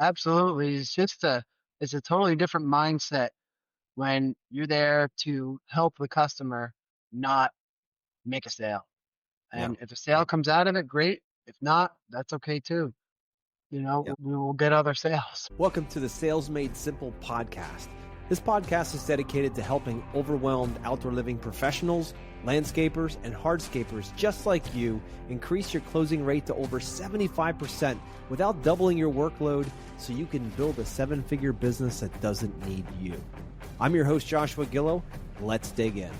Absolutely. It's a totally different mindset when you're there to help the customer, not make a sale. Yeah. And if a Yeah. sale comes out of it, great. If not, that's okay too. Yeah. We will get other sales. Welcome to the Sales Made Simple podcast. This podcast is dedicated to helping overwhelmed outdoor living professionals, landscapers, and hardscapers just like you increase your closing rate to over 75% without doubling your workload so you can build a seven-figure business that doesn't need you. I'm your host, Joshua Gillow. Let's dig in.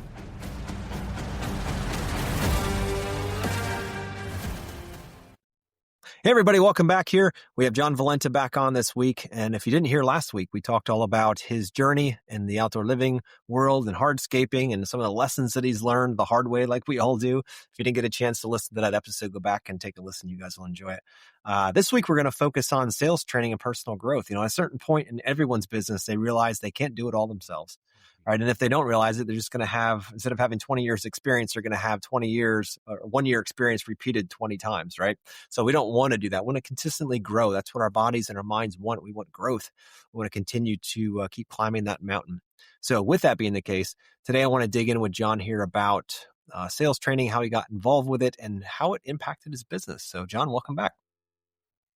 Hey, everybody, welcome back here. We have John Valenta back on this week. And if you didn't hear last week, we talked all about his journey in the outdoor living world and hardscaping and some of the lessons that he's learned the hard way, like we all do. If you didn't get a chance to listen to that episode, go back and take a listen. You guys will enjoy it. This week, we're going to focus on sales training and personal growth. At a certain point in everyone's business, they realize they can't do it all themselves. Right. And if they don't realize it, they're just going to have, instead of having 20 years experience, they're going to have 20 years or 1 year experience repeated 20 times. Right. So we don't want to do that. We want to consistently grow. That's what our bodies and our minds want. We want growth. We want to continue to keep climbing that mountain. So with that being the case, today I want to dig in with John here about sales training, how he got involved with it and how it impacted his business. So John, welcome back.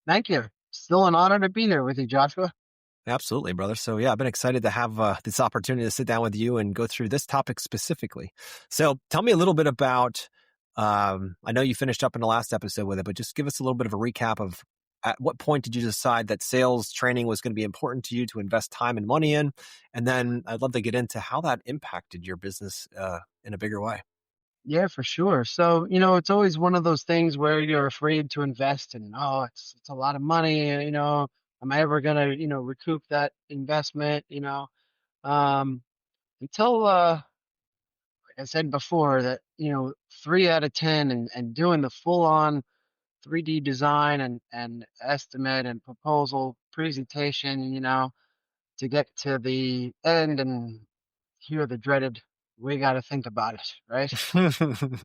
Thank you. Still an honor to be there with you, Joshua. Absolutely, brother. So yeah, I've been excited to have this opportunity to sit down with you and go through this topic specifically. So tell me a little bit about, I know you finished up in the last episode with it, but just give us a little bit of a recap of at what point did you decide that sales training was going to be important to you to invest time and money in? And then I'd love to get into how that impacted your business in a bigger way. Yeah, for sure. So, it's always one of those things where you're afraid to invest and, oh, it's a lot of money, am I ever gonna, recoup that investment, Um, until like I said before that, 3 out of 10 and doing the full on 3D design and estimate and proposal presentation, to get to the end and hear the dreaded, we got to think about it, right?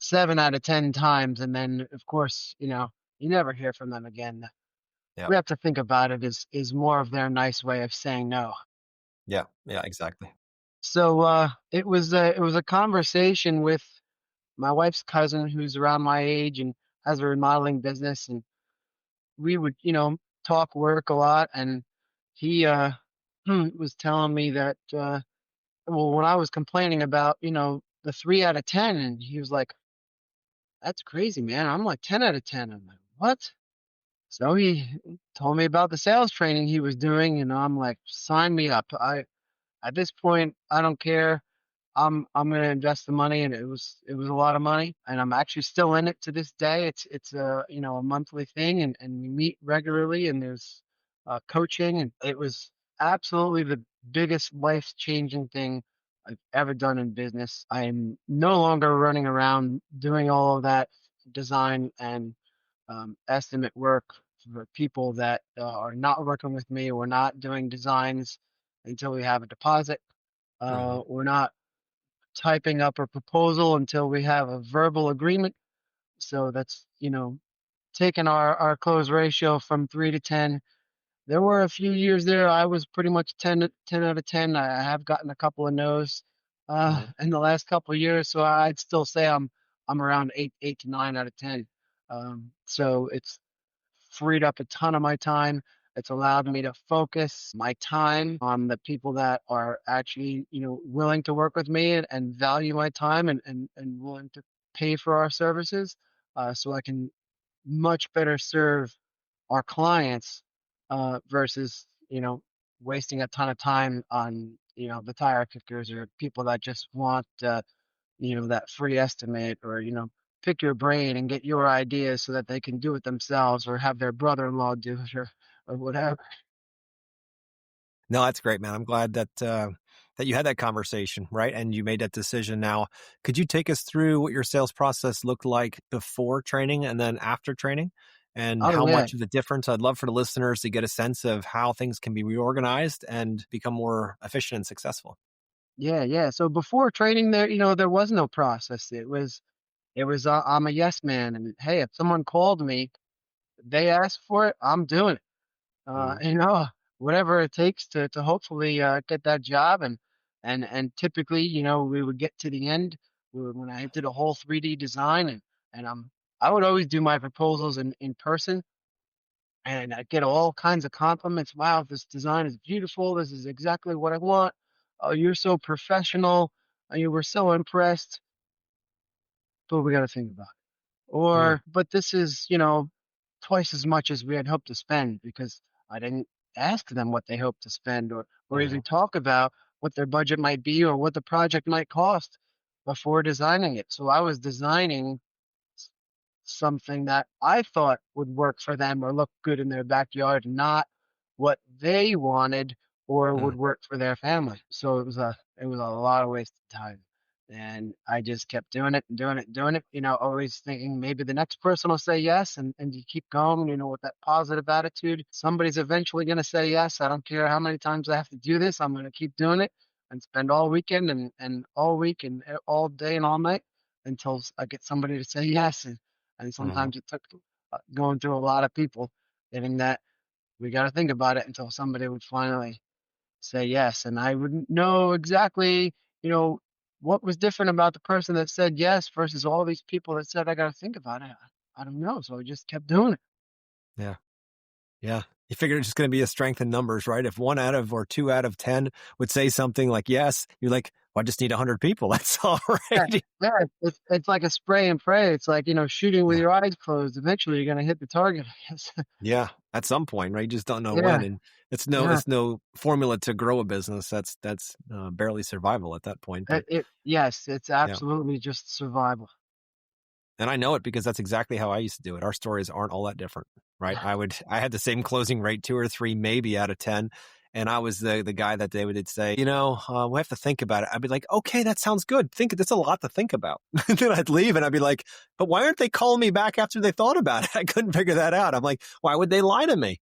7 out of 10 times. And then, of course, you never hear from them again. Yeah. We have to think about it is more of their nice way of saying no. Yeah. Yeah, exactly. So it was a conversation with my wife's cousin who's around my age and has a remodeling business, and we would, talk work a lot. And he was telling me that well, when I was complaining about, the 3 out of 10, and he was like, "That's crazy, man. I'm like 10 out of 10." I'm like, "What?" So he told me about the sales training he was doing, and I'm like, "Sign me up." At this point, I don't care. I'm gonna invest the money, and it was a lot of money, and I'm actually still in it to this day. It's a a monthly thing, and we meet regularly, and there's coaching, and it was absolutely the biggest life changing thing I've ever done in business. I am no longer running around doing all of that design and estimate work for people that are not working with me. We're not doing designs until we have a deposit. Mhm. We're not typing up a proposal until we have a verbal agreement. So that's, taking our close ratio from 3 to 10. There were a few years there I was pretty much 10 out of 10. I have gotten a couple of no's Mhm. in the last couple of years, so I'd still say I'm around 8 to 9 out of 10. So it's freed up a ton of my time. It's allowed me to focus my time on the people that are actually, willing to work with me and value my time and willing to pay for our services. So I can much better serve our clients versus, wasting a ton of time on, the tire kickers or people that just want, that free estimate or, pick your brain and get your ideas so that they can do it themselves or have their brother-in-law do it or whatever. No, that's great, man. I'm glad that you had that conversation, right? And you made that decision. Now, could you take us through what your sales process looked like before training and then after training, and Oh how yeah. much of the difference? I'd love for the listeners to get a sense of how things can be reorganized and become more efficient and successful. Yeah, yeah. So before training there, there was no process. It was I'm a yes man, and hey, if someone called me, they asked for it, I'm doing it. Mhm. you know, whatever it takes to hopefully get that job. And typically, we would get to the end when I did a whole 3D design, and I would always do my proposals in person, and I get all kinds of compliments. Wow, this design is beautiful. This is exactly what I want. Oh, you're so professional. You were so impressed. But we got to think about it. Yeah. But this is, twice as much as we had hoped to spend because I didn't ask them what they hope to spend or Mhm. even talk about what their budget might be or what the project might cost before designing it. So I was designing something that I thought would work for them or look good in their backyard, not what they wanted or would Mm. work for their family. So it was a lot of wasted time. And I just kept doing it and doing it and doing it, always thinking maybe the next person will say yes, and you keep going, with that positive attitude. Somebody's eventually gonna say yes. I don't care how many times I have to do this, I'm gonna keep doing it and spend all weekend and all week and all day and all night until I get somebody to say yes. And Mhm. sometimes it took going through a lot of people getting that we got to think about it until somebody would finally say yes. And I wouldn't know exactly, you know, what was different about the person that said yes versus all these people that said I got to think about it. I don't know. So I just kept doing it. Yeah. Yeah. You figure it's just going to be a strength in numbers, right? If 1 out of or 2 out of 10 would say something like yes, you're like, well, I just need 100 people. That's all Yeah, right. yeah, it's like a spray and pray. It's like, shooting with Yeah. your eyes closed. Eventually, you're going to hit the target, I guess. Yeah. At some point, right? You just don't know Yeah, when. And yeah. it's no formula to grow a business. That's barely survival at that point. But Yes, it's yeah. absolutely just survival. And I know it because that's exactly how I used to do it. Our stories aren't all that different, right? I had the same closing rate, 2 or 3 maybe out of 10. And I was the guy that they would say, we have to think about it. I'd be like, okay, that sounds good. That's a lot to think about. And then I'd leave and I'd be like, but why aren't they calling me back after they thought about it? I couldn't figure that out. I'm like, why would they lie to me?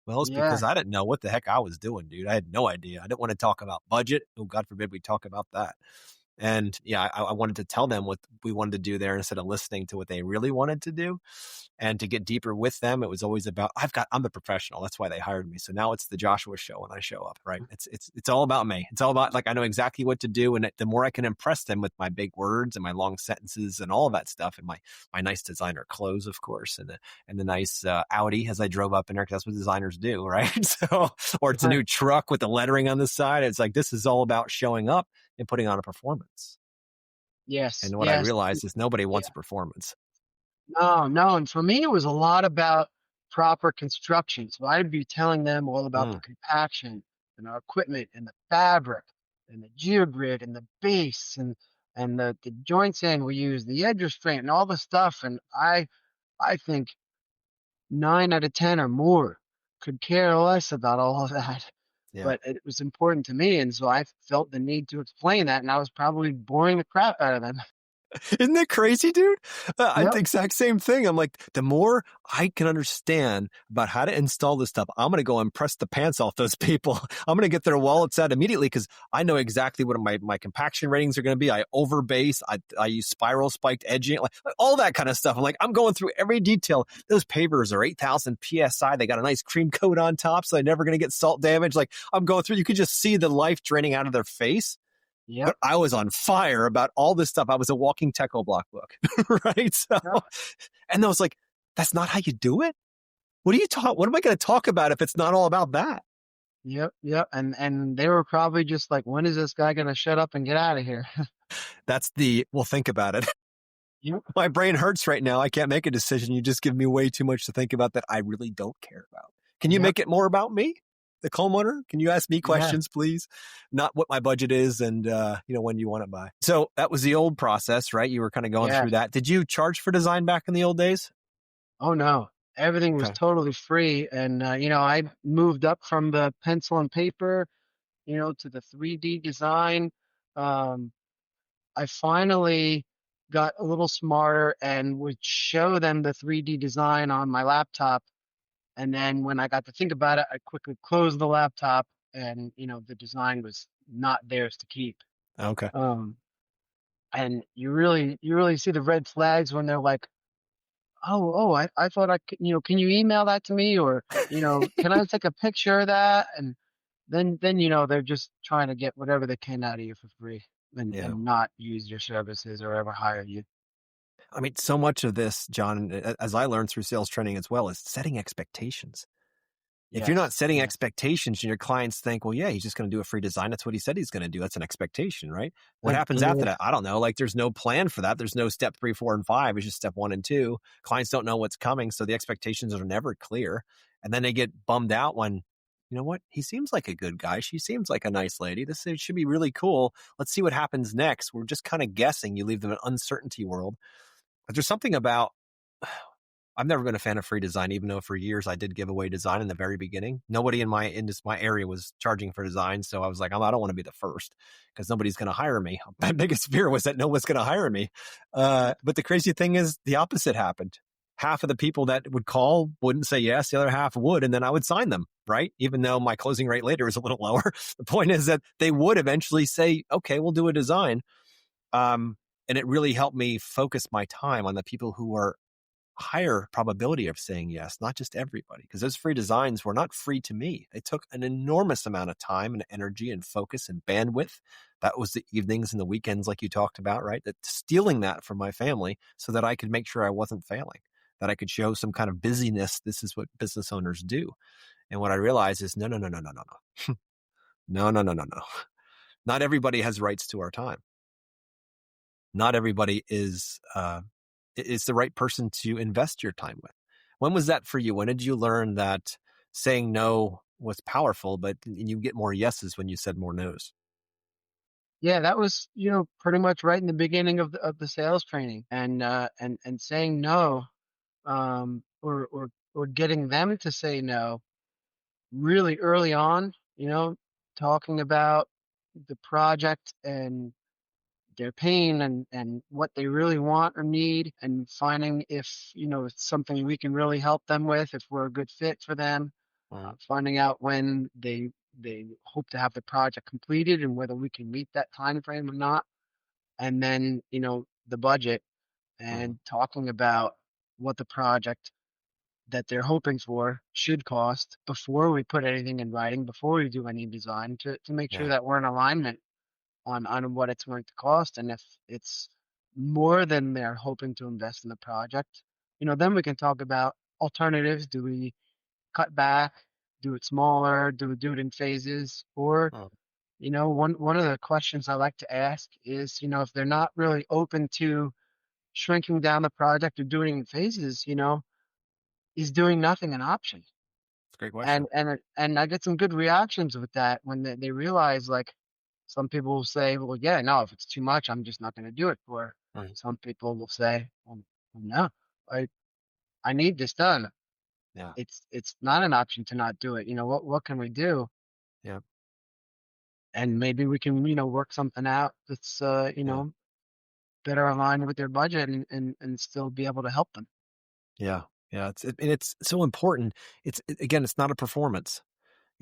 Well, it's Yeah, because I didn't know what the heck I was doing, dude. I had no idea. I didn't want to talk about budget. Oh, God forbid we talk about that. And yeah, I wanted to tell them what we wanted to do there instead of listening to what they really wanted to do. And to get deeper with them, it was always about I'm the professional. That's why they hired me. So now it's the Joshua show when I show up, right? It's all about me. It's all about like I know exactly what to do, and the more I can impress them with my big words and my long sentences and all of that stuff, and my nice designer clothes, of course, and the nice Audi as I drove up in there, because that's what designers do, right? So, or it's a new truck with the lettering on the side. It's like this is all about showing up and putting on a performance. yes, And what I yes. realized is nobody Yeah. wants a performance. No, no. And for me, it was a lot about proper construction. So I'd be telling them all about the Mm, compaction and our equipment and the fabric and the geogrid and the base and the joints in we use, the edge restraint and all the stuff. And I think 9 out of 10 or more could care less about all of that. yeah. But it was important to me, and so I felt the need to explain that, and I was probably boring the crap out of them. Isn't that crazy, dude? The Yep, exact same thing. I'm like, the more I can understand about how to install this stuff, I'm going to go and press the pants off those people. I'm going to get their wallets out immediately because I know exactly what my compaction ratings are going to be. I overbase. I use spiral spiked edging, like all that kind of stuff. I'm like, I'm going through every detail. Those pavers are 8,000 PSI. They got a nice cream coat on top, so they're never going to get salt damage. Like I'm going through, you could just see the life draining out of their face. yep, But I was on fire about all this stuff. I was a walking Techo block book, right? So, yep, and I was like, that's not how you do it. What are you talk? What am I going to talk about if it's not all about that? yep. And they were probably just like, when is this guy gonna shut up and get out of here? Well, think about it. Yep, My brain hurts right now. I can't make a decision. You just give me way too much to think about that I really don't care about. Can you yep, make it more about me, the homeowner? Can you ask me yeah, questions, please? Not what my budget is and, when you want to buy. So that was the old process, right? You were kind of going yeah. through that. Did you charge for design back in the old days? Oh no, everything was Okay. totally free, and I moved up from the pencil and paper, to the 3D design. Um, I finally got a little smarter and would show them the 3D design on my laptop. And then when I got to think about it, I quickly closed the laptop and, the design was not theirs to keep. Okay. Um, and you really see the red flags when they're like, I thought I could, can you email that to me, or, can I take a picture of that? And then, they're just trying to get whatever they can out of you for free, Yeah. and not use your services or ever hire you. I mean, so much of this, John, as I learned through sales training as well, is setting expectations. If you're not Yes, setting yes, expectations and your clients think, well, yeah, he's just going to do a free design. That's what he said he's going to do. That's an expectation, right? What happens after agreed. that? I don't know. Like there's no plan for that. There's no step 3, 4, and 5. It's just step 1 and 2. Clients don't know what's coming. So the expectations are never clear. And then they get bummed out when, you know what? He seems like a good guy. She seems like a nice lady. This should be really cool. Let's see what happens next. We're just kind of guessing. You leave them in an uncertainty world. But there's something about I've never been a fan of free design, even though for years I did give away design in the very beginning. Nobody in my area was charging for design, so I was like, I don't want to be the first because nobody's going to hire me. My biggest fear was that no one's going to hire me. But the crazy thing is, the opposite happened. Half of the people that would call wouldn't say yes, the other half would, and then I would sign them, right? Even though my closing rate later was a little lower. The point is that they would eventually say, okay, we'll do a design. And it really helped me focus my time on the people who are higher probability of saying yes, not just everybody, because those free designs were not free to me. They took an enormous amount of time and energy and focus and bandwidth. That was the evenings and the weekends, like you talked about, right? That stealing that from my family so that I could make sure I wasn't failing, that I could show some kind of busyness. This is what business owners do. And what I realized is no, no, no, no, no, no, no. No, no, no, no, no. Not everybody has rights to our time. Not everybody is the right person to invest your time with. When was that for you? When did you learn that saying no was powerful, but you get more yeses when you said more nos? Yeah, that was, pretty much right in the beginning of the sales training, and saying no, or getting them to say no really early on, talking about the project and their pain, and what they really want or need, and finding if, it's something we can really help them with, if we're a good fit for them, Mm, finding out when they hope to have the project completed and whether we can meet that time frame or not. And then, the budget, mm, and talking about what the project that they're hoping for should cost before we put anything in writing, before we do any design, to make sure yeah. that we're in alignment on what it's going to cost. And if it's more than they're hoping to invest in the project, then we can talk about alternatives. Do we cut back, do it smaller, do we do it in phases? Or, Mm, one of the questions I like to ask is, if they're not really open to shrinking down the project or doing it in phases, is doing nothing an option? it's a great question. And I get some good reactions with that when they realize, like, some people will say, well, yeah, no, if it's too much, I'm just not going to do it. Or Mm, some people will say, well, no, I need this done. yeah. It's not an option to not do it. What can we do? Yeah. And maybe we can, work something out that's, Yeah. better aligned with their budget, and still be able to help them. Yeah. Yeah. And it's so important. Again, it's not a performance.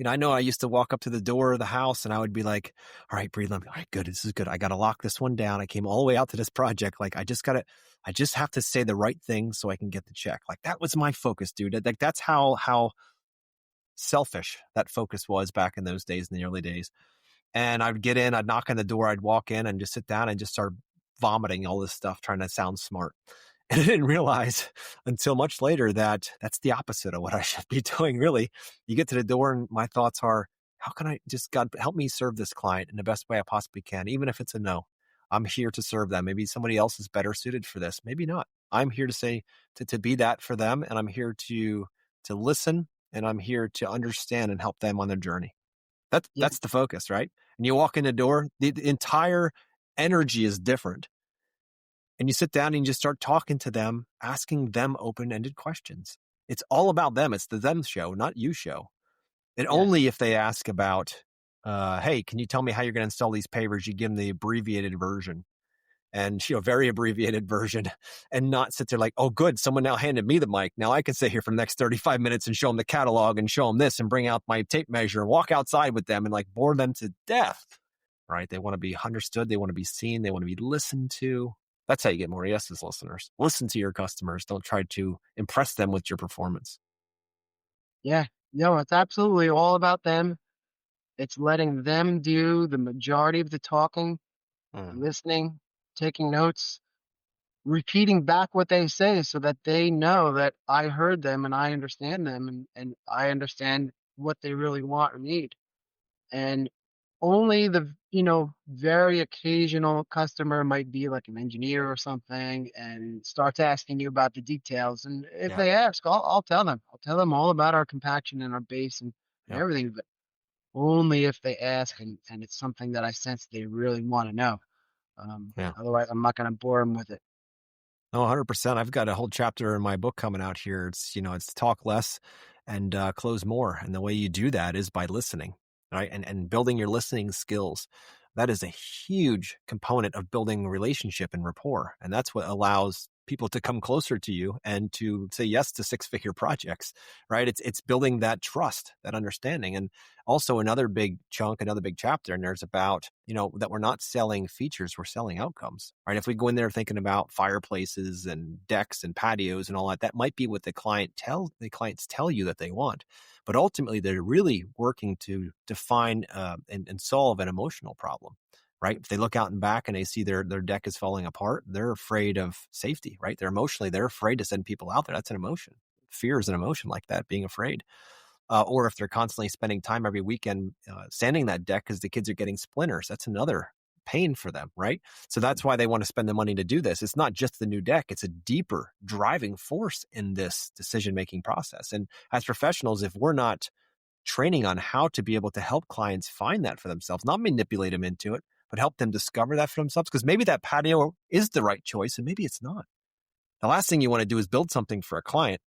I know I used to walk up to the door of the house and I would be like, all right, breathe. All right, good. This is good. I got to lock this one down. I came all the way out to this project. Like, I just have to say the right thing so I can get the check. Like, that was my focus, dude. Like, that's how selfish that focus was back in those days, in the early days. And I'd get in, I'd knock on the door, I'd walk in and just sit down and just start vomiting all this stuff, trying to sound smart. And I didn't realize until much later that that's the opposite of what I should be doing, really. You get to the door and my thoughts are, how can I just, God, help me serve this client in the best way I possibly can, even if it's a no. I'm here to serve them. Maybe somebody else is better suited for this. Maybe not. I'm here to say, to be that for them. And I'm here to listen, and I'm here to understand and help them on their journey. Yeah. That's the focus, right? And you walk in the door, the entire energy is different. And you sit down and you just start talking to them, asking them open-ended questions. It's all about them. It's the them show, not you show. And Yes. only if they ask about, hey, can you tell me how you're going to install these pavers? You give them the abbreviated version, and very abbreviated version, and not sit there like, oh, good, someone now handed me the mic. Now I can sit here for the next 35 minutes and show them the catalog and show them this and bring out my tape measure and walk outside with them and like bore them to death, right? They want to be understood. They want to be seen. They want to be listened to. That's how you get more yeses, listeners. Listen to your customers. Don't try to impress them with your performance. Yeah. No, it's absolutely all about them. It's letting them do the majority of the talking, Mm, listening, taking notes, repeating back what they say so that they know that I heard them and I understand them and I understand what they really want or need. And only the, very occasional customer might be like an engineer or something and starts asking you about the details. And if yeah, they ask, I'll tell them. I'll tell them all about our compaction and our base and yeah, everything, but only if they ask and it's something that I sense they really want to know. yeah. Otherwise, I'm not going to bore them with it. No, 100%. I've got a whole chapter in my book coming out here. It's talk less and close more. And the way you do that is by listening, right? And building your listening skills. That is a huge component of building a relationship and rapport. And that's what allows people to come closer to you and to say yes to six-figure projects, right? It's building that trust, that understanding. And also another big chunk, another big chapter in there is about, that we're not selling features, we're selling outcomes, right? If we go in there thinking about fireplaces and decks and patios and all that, that might be what the clients tell you that they want. But ultimately, they're really working to define and solve an emotional problem, right? If they look out and back and they see their deck is falling apart, they're afraid of safety, right? They're afraid to send people out there. That's an emotion. Fear is an emotion like that, being afraid. Or if they're constantly spending time every weekend sanding that deck because the kids are getting splinters, that's another pain for them, right? So that's why they want to spend the money to do this. It's not just the new deck, it's a deeper driving force in this decision-making process. And as professionals, if we're not training on how to be able to help clients find that for themselves, not manipulate them into it, but help them discover that for themselves, because maybe that patio is the right choice and maybe it's not. The last thing you want to do is build something for a client,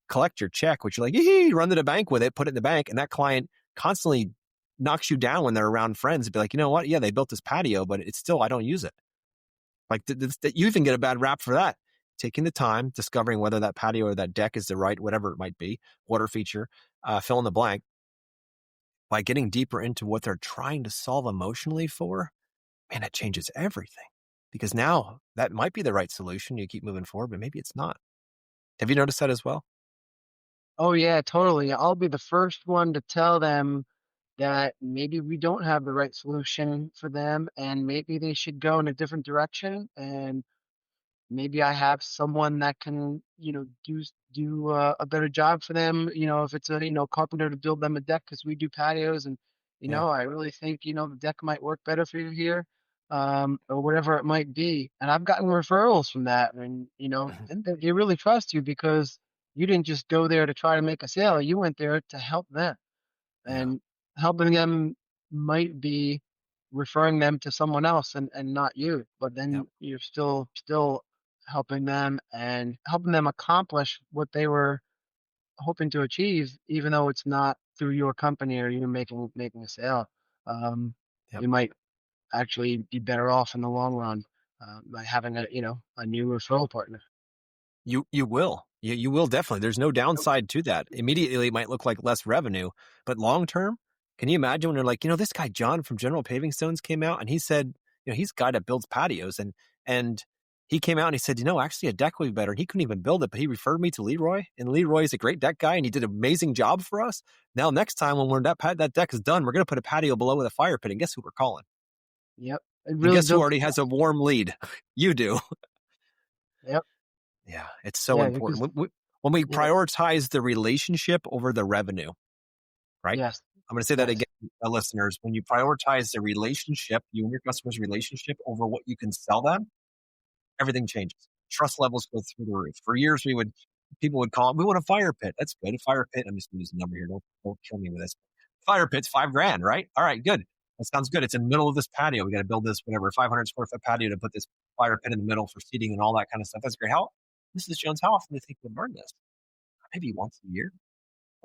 collect your check, which you're like, run to the bank with it, put it in the bank, and that client constantly knocks you down when they're around friends and be like, you know what? Yeah, they built this patio, but it's still, I don't use it. Like you even get a bad rap for that. Taking the time, discovering whether that patio or that deck is the right, whatever it might be, water feature, fill in the blank, by getting deeper into what they're trying to solve emotionally for, man, it changes everything. Because now that might be the right solution. You keep moving forward, but maybe it's not. Have you noticed that as well? Oh yeah, totally. I'll be the first one to tell them that maybe we don't have the right solution for them and maybe they should go in a different direction and maybe I have someone that can, do a better job for them. If it's a carpenter to build them a deck because we do patios, and Yeah. I really think the deck might work better for you here, or whatever it might be. And I've gotten referrals from that, and Mhm. and they really trust you because you didn't just go there to try to make a sale. You went there to help them, Yeah. and helping them might be referring them to someone else and not you, but Yep. then you're still helping them and helping them accomplish what they were hoping to achieve, even though it's not through your company or you making a sale. um, Yep. you might actually be better off in the long run by having a new referral partner. You will. You will definitely. There's no Yep. downside to that. Immediately, it might look like less revenue, but long term, can you imagine when they're like, this guy John from General Pavingstones came out and he said, he's a guy that builds patios, and he came out and he said, actually a deck would be better. And he couldn't even build it, but he referred me to Leroy, and Leroy is a great deck guy, and he did an amazing job for us. Now, next time when that deck is done, we're going to put a patio below with a fire pit, and guess who we're calling? Yep, it And really guess who builds already has a trust. warm lead? You do. Yep. Yeah, it's so Yeah, important. because When we yeah. prioritize the relationship over the revenue, right? Yes. I'm going to say that Yes. again, listeners. When you prioritize the relationship, you and your customer's relationship over what you can sell them, everything changes. Trust levels go through the roof. For years, people would call, we want a fire pit. That's good. A fire pit. I'm just going to use a number here. Don't kill me with this. Fire pit's $5,000, right? All right, good. That sounds good. It's in the middle of this patio. We got to build this, whatever, 500 square foot patio to put this fire pit in the middle for seating and all that kind of stuff. That's great. Mrs. Jones, how often do you think we burn this? Maybe once a year.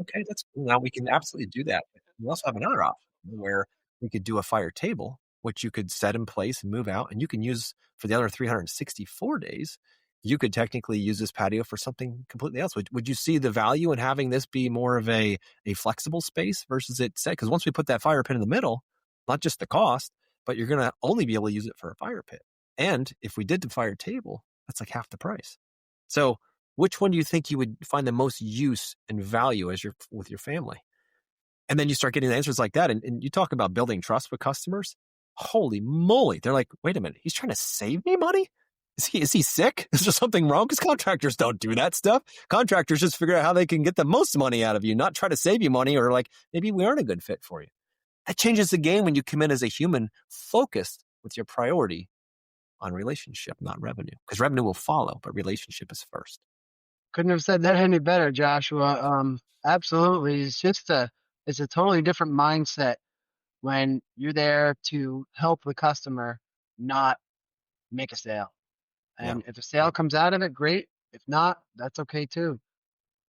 Okay, that's cool. Now we can absolutely do that. We also have another option where we could do a fire table, which you could set in place and move out, and you can use for the other 364 days. You could technically use this patio for something completely else. Would you see the value in having this be more of a flexible space versus it set? Because once we put that fire pit in the middle, not just the cost, but you're going to only be able to use it for a fire pit. And if we did the fire table, that's like half the price. So which one do you think you would find the most use and value as you're with your family? And then you start getting the answers like that. And you talk about building trust with customers. Holy moly. They're like, wait a minute, he's trying to save me money? Is he sick? Is there something wrong? Because contractors don't do that stuff. Contractors just figure out how they can get the most money out of you, not try to save you money or like maybe we aren't a good fit for you. That changes the game when you come in as a human focused with your priority on relationship, not revenue. Because revenue will follow, but relationship is first. Couldn't have said that any better, Joshua. Absolutely. It's a totally different mindset when you're there to help the customer, not make a sale. Yeah. And if a sale Yep. comes out of it, great. If not, that's okay too.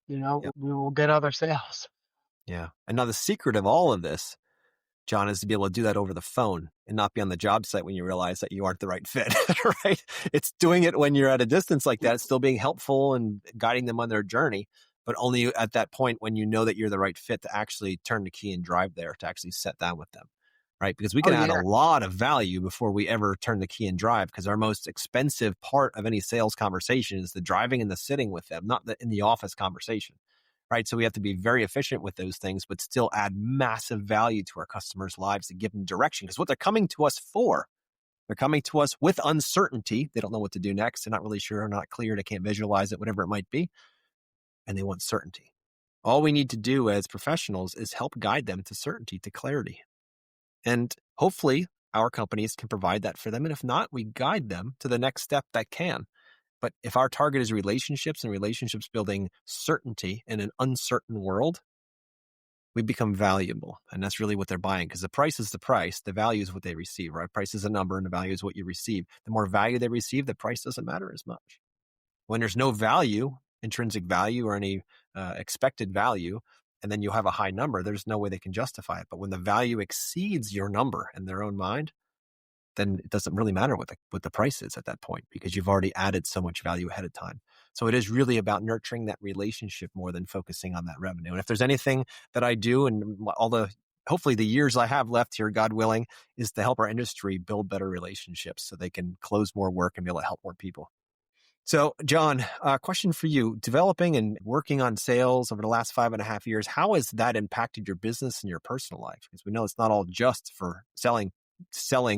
Yep. We will get other sales. Yeah. And now the secret of all of this, John, is to be able to do that over the phone and not be on the job site when you realize that you aren't the right fit, right? It's doing it when you're at a distance like that, still being helpful and guiding them on their journey, but only at that point when you know that you're the right fit to actually turn the key and drive there, to actually sit down with them, right? Because we Oh can add a yeah. lot of value before we ever turn the key and drive, because our most expensive part of any sales conversation is the driving and the sitting with them, not the in the office conversation. Right. So we have to be very efficient with those things, but still add massive value to our customers' lives to give them direction. Because what they're coming to us for, they're coming to us with uncertainty. They don't know what to do next. They're not really sure, not clear. They can't visualize it, whatever it might be. And they want certainty. All we need to do as professionals is help guide them to certainty, to clarity. And hopefully our companies can provide that for them. And if not, we guide them to the next step that can. But if our target is relationships and relationships building certainty in an uncertain world, we become valuable. And that's really what they're buying, because the price is the price. The value is what they receive, right? Price is a number and the value is what you receive. The more value they receive, the price doesn't matter as much. When there's no value, intrinsic value or any expected value, and then you have a high number, there's no way they can justify it. But when the value exceeds your number in their own mind, then it doesn't really matter what the price is at that point, because you've already added so much value ahead of time. So it is really about nurturing that relationship more than focusing on that revenue. And if there's anything that I do and hopefully the years I have left here, God willing, is to help our industry build better relationships so they can close more work and be able to help more people. So, John, question for you. Developing and working on sales over the last 5.5 years, how has that impacted your business and your personal life? Because we know it's not all just for selling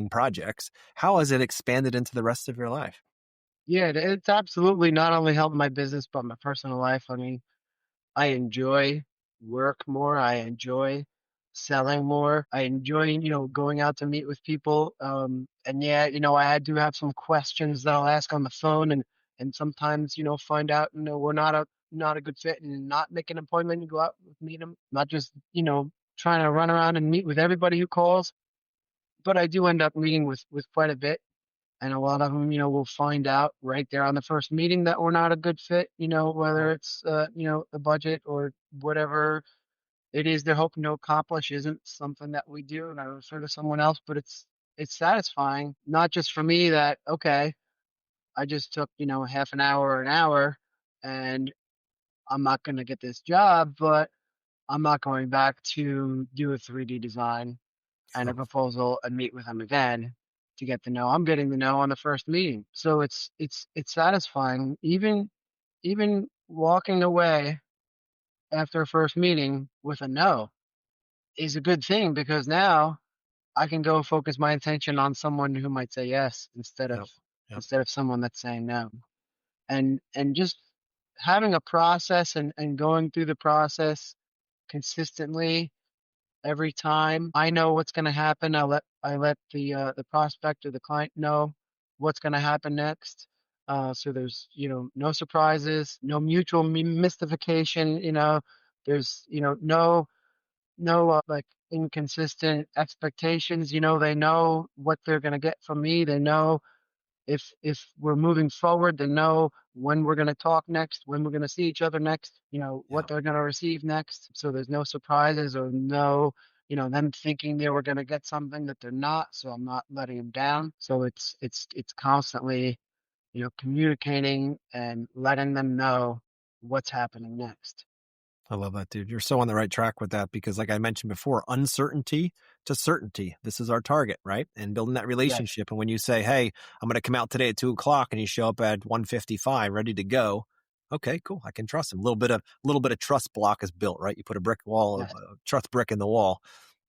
projects. How has it expanded into the rest of your life? Yeah, it's absolutely not only helped my business, but my personal life. I mean, I enjoy work more. I enjoy selling more. I enjoy, going out to meet with people. And yeah, I do have some questions that I'll ask on the phone and sometimes, find out, we're not a good fit and not make an appointment and go out and meet them. Not just, trying to run around and meet with everybody who calls, but I do end up meeting with quite a bit. And a lot of them, will find out right there on the first meeting that we're not a good fit, whether it's, the budget or whatever it is they're hoping to accomplish isn't something that we do. And I refer to someone else, but it's satisfying, not just for me that, okay, I just took, half an hour or an hour and I'm not going to get this job, but I'm not going back to do a 3D design and a Sure. proposal and meet with them again to get the no. I'm getting the no on the first meeting. So it's satisfying. Even walking away after a first meeting with a no is a good thing because now I can go focus my attention on someone who might say yes Yep. Yep. instead of someone that's saying no. And just having a process and going through the process consistently every time. I know what's going to happen. I let the prospect or the client know what's going to happen next. So there's no surprises, no mutual mystification. There's no like inconsistent expectations. They know what they're going to get from me. They know if we're moving forward, they know when we're going to talk next, when we're going to see each other next, what Yep. they're going to receive next. So there's no surprises or no, them thinking they were going to get something that they're not. So I'm not letting them down. So it's constantly, communicating and letting them know what's happening next. I love that, dude. You're so on the right track with that because, like I mentioned before, uncertainty to certainty. This is our target, right? And building that Yes. relationship. And when you say, hey, I'm going to come out today at 2 o'clock and you show up at 1:55 ready to go. Okay, cool. I can trust him. A little bit of trust block is built, right? You put a brick wall, Yes. a trust brick in the wall.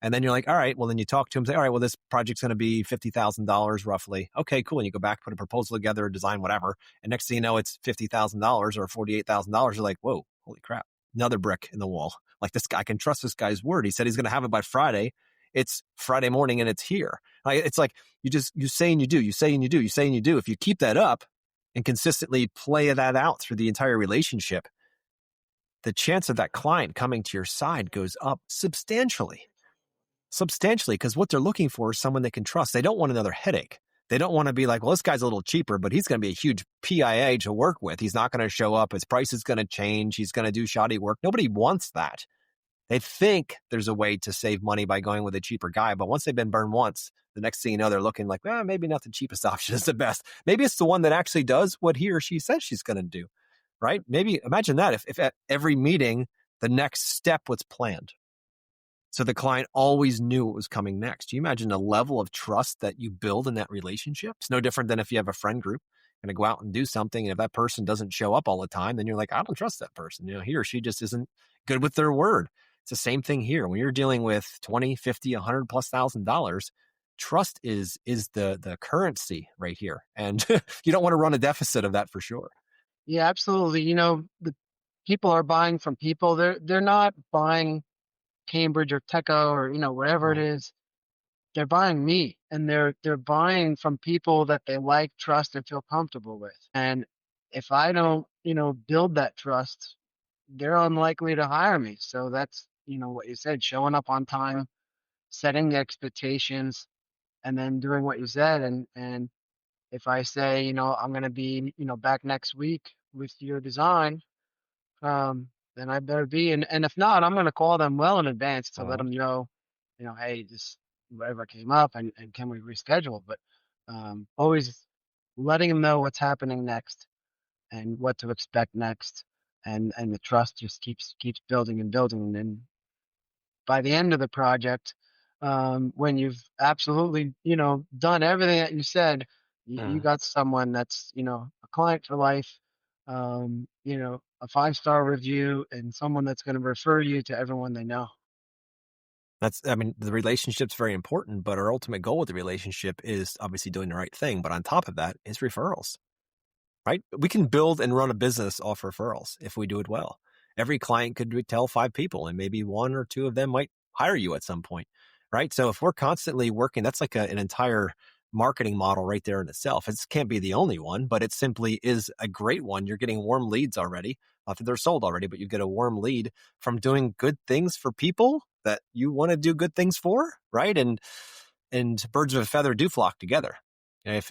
And then you're like, all right, well, then you talk to him, say, all right, well, this project's going to be $50,000 roughly. Okay, cool. And you go back, put a proposal together, design, whatever. And next thing you know, it's $50,000 or $48,000. You're like, whoa, holy crap. Another brick in the wall. Like, this guy, I can trust this guy's word. He said he's going to have it by Friday. It's Friday morning and it's here. It's like you say and you do, you say and you do, you say and you do. If you keep that up and consistently play that out through the entire relationship, the chance of that client coming to your side goes up substantially, because what they're looking for is someone they can trust. They don't want another headache. They don't want to be like, well, this guy's a little cheaper, but he's going to be a huge PIA to work with. He's not going to show up. His price is going to change. He's going to do shoddy work. Nobody wants that. They think there's a way to save money by going with a cheaper guy. But once they've been burned once, the next thing you know, they're looking like, well, maybe not the cheapest option is the best. Maybe it's the one that actually does what he or she says she's going to do, right? Maybe imagine that if at every meeting, the next step was planned. So the client always knew what was coming next. Do you imagine the level of trust that you build in that relationship? It's no different than if you have a friend group, going to go out and do something. And if that person doesn't show up all the time, then you're like, I don't trust that person. He or she just isn't good with their word. It's the same thing here. When you're dealing with 20, 50, 100 plus $1,000, trust is the currency right here. And you don't want to run a deficit of that for sure. Yeah, absolutely. The people are buying from people. They're not buying Cambridge or Teco or, whatever it Mhm. is. They're buying me, and they're buying from people that they like, trust, and feel comfortable with. And if I don't, build that trust, they're unlikely to hire me. So that's, what you said, showing up on time, setting the expectations, and then doing what you said. And if I say, I'm going to be, back next week with your design, then I better be. And if not, I'm going to call them well in advance to let Mhm. them know, hey, this whatever came up, and can we reschedule? But always letting them know what's happening next and what to expect next, and the trust just keeps building and building. And then by the end of the project, when you've absolutely, done everything that you said, you Mhm. got someone that's, a client for life, a 5-star review, and someone that's going to refer you to everyone they know. The relationship's very important, but our ultimate goal with the relationship is obviously doing the right thing. But on top of that is referrals. Right? We can build and run a business off referrals if we do it well. Every client could tell 5 people, and maybe 1 or 2 of them might hire you at some point, right? So if we're constantly working, that's like an entire marketing model right there in itself. It can't be the only one, but it simply is a great one. You're getting warm leads already. Not that they're sold already, but you get a warm lead from doing good things for people that you want to do good things for, right? And birds of a feather do flock together. If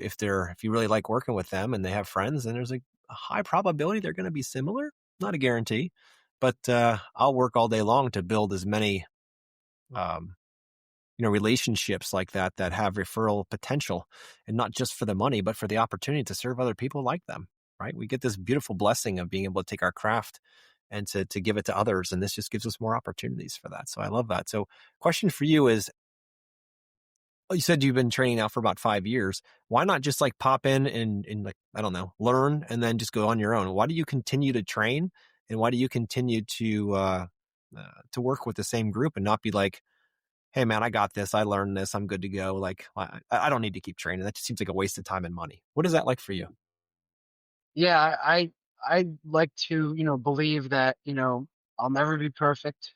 you really like working with them and they have friends, then there's a high probability they're going to be similar. Not a guarantee, but I'll work all day long to build as many um, relationships like that have referral potential, and not just for the money, but for the opportunity to serve other people like them. Right? We get this beautiful blessing of being able to take our craft and to give it to others, and this just gives us more opportunities for that. So I love that. So, question for you is, you said you've been training now for about 5 years. Why not just like pop in and like, I don't know, learn and then just go on your own? Why do you continue to train, and why do you continue to work with the same group and not be like, hey man, I got this. I learned this. I'm good to go. Like, I don't need to keep training. That just seems like a waste of time and money. What is that like for you? Yeah, I like to, believe that, I'll never be perfect.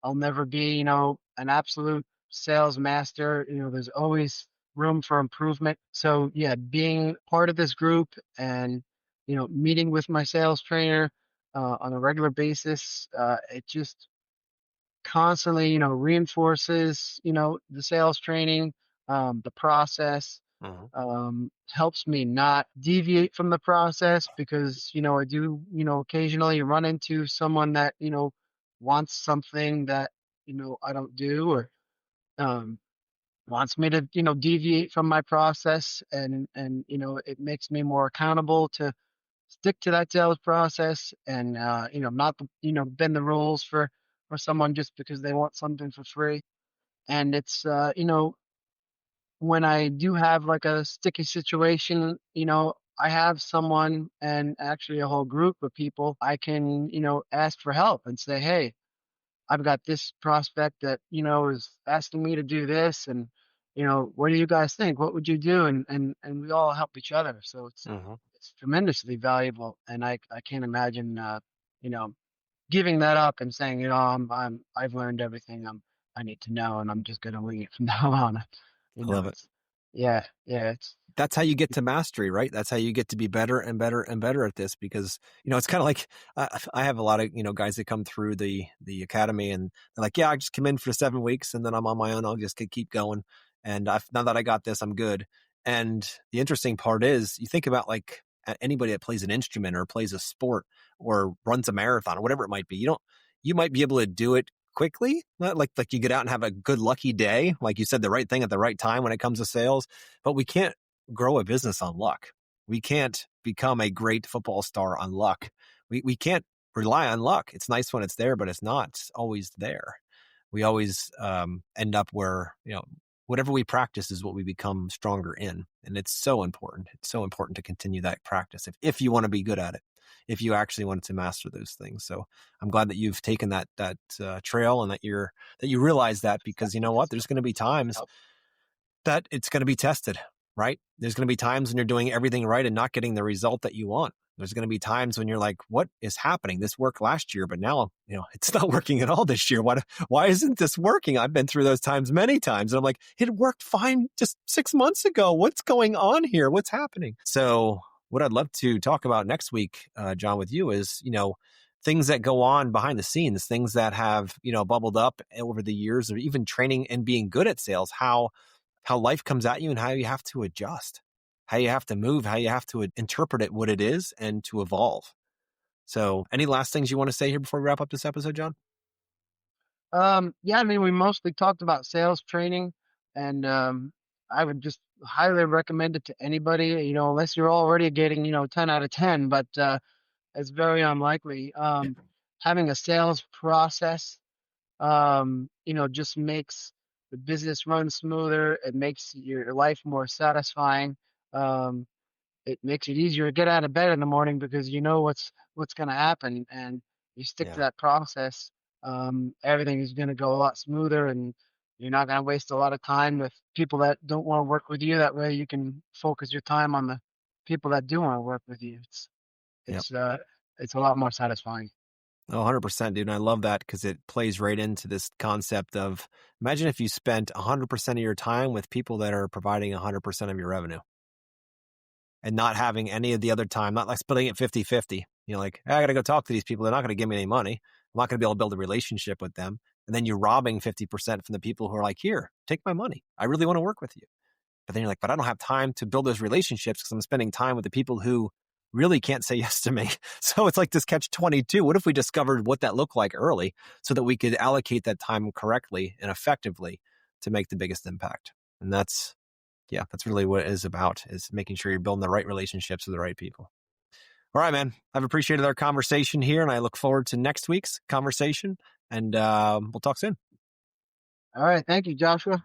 I'll never be, an absolute sales master. There's always room for improvement. So yeah, being part of this group and, meeting with my sales trainer on a regular basis, it just constantly, reinforces, the sales training, the process, Mhm. helps me not deviate from the process because, I do, occasionally run into someone that, wants something that, I don't do, or um, wants me to, deviate from my process. And, it makes me more accountable to stick to that sales process and, not, bend the rules for someone just because they want something for free. And it's, when I do have like a sticky situation, I have someone and actually a whole group of people I can, ask for help and say, hey, I've got this prospect that, is asking me to do this. And, what do you guys think? What would you do? And we all help each other. So Hmm. it's tremendously valuable. And I can't imagine, you know, giving that up and saying, I've learned everything I need to know, and I'm just going to wing it from now on. I love it. It's, yeah, yeah, That's how you get to mastery, right? That's how you get to be better and better and better at this because, it's kind of like I have a lot of, guys that come through the academy and they're like, yeah, I just come in for 7 weeks and then I'm on my own. I'll just keep going. And now that I got this, I'm good. And the interesting part is you think about like anybody that plays an instrument or plays a sport or runs a marathon or whatever it might be, you might be able to do it quickly, not like you get out and have a good lucky day, like you said, the right thing at the right time when it comes to sales, but we can't grow a business on luck. We can't become a great football star on luck. We can't rely on luck. It's nice when it's there, but it's not always there. We always end up where, whatever we practice is what we become stronger in. And it's so important. It's so important to continue that practice if you want to be good at it, if you actually want to master those things. So I'm glad that you've taken that trail and that you realize that because you know what, there's going to be times that it's going to be tested, right? There's going to be times when you're doing everything right and not getting the result that you want. There's going to be times when you're like, what is happening? This worked last year, but now, it's not working at all this year. Why isn't this working? I've been through those times many times. And I'm like, it worked fine just 6 months ago. What's going on here? What's happening? So what I'd love to talk about next week, John, with you is, things that go on behind the scenes, things that have, bubbled up over the years of even training and being good at sales, how life comes at you and how you have to adjust, how you have to move, how you have to interpret it, what it is, and to evolve. So, any last things you want to say here before we wrap up this episode, John? yeah, I mean, we mostly talked about sales training, and I would just highly recommend it to anybody, unless you're already getting, 10 out of 10, but it's very unlikely. Having a sales process, just makes the business run smoother. It makes your life more satisfying. Um, it makes it easier to get out of bed in the morning because you know what's going to happen, and you stick to Yeah. that process. Everything is going to go a lot smoother, and you're not going to waste a lot of time with people that don't want to work with you. That way you can focus your time on the people that do want to work with you. Yep. It's uh it's a lot more satisfying. Oh, 100%, dude. And I love that because it plays right into this concept of imagine if you spent 100% of your time with people that are providing 100% of your revenue and not having any of the other time, not like splitting it 50-50. Like, hey, I got to go talk to these people. They're not going to give me any money. I'm not going to be able to build a relationship with them. And then you're robbing 50% from the people who are like, here, take my money. I really want to work with you. But then you're like, but I don't have time to build those relationships because I'm spending time with the people who really can't say yes to me. So it's like this catch 22. What if we discovered what that looked like early so that we could allocate that time correctly and effectively to make the biggest impact? And that's really what it is about, is making sure you're building the right relationships with the right people. All right, man. I've appreciated our conversation here, and I look forward to next week's conversation. And we'll talk soon. All right, thank you, Joshua.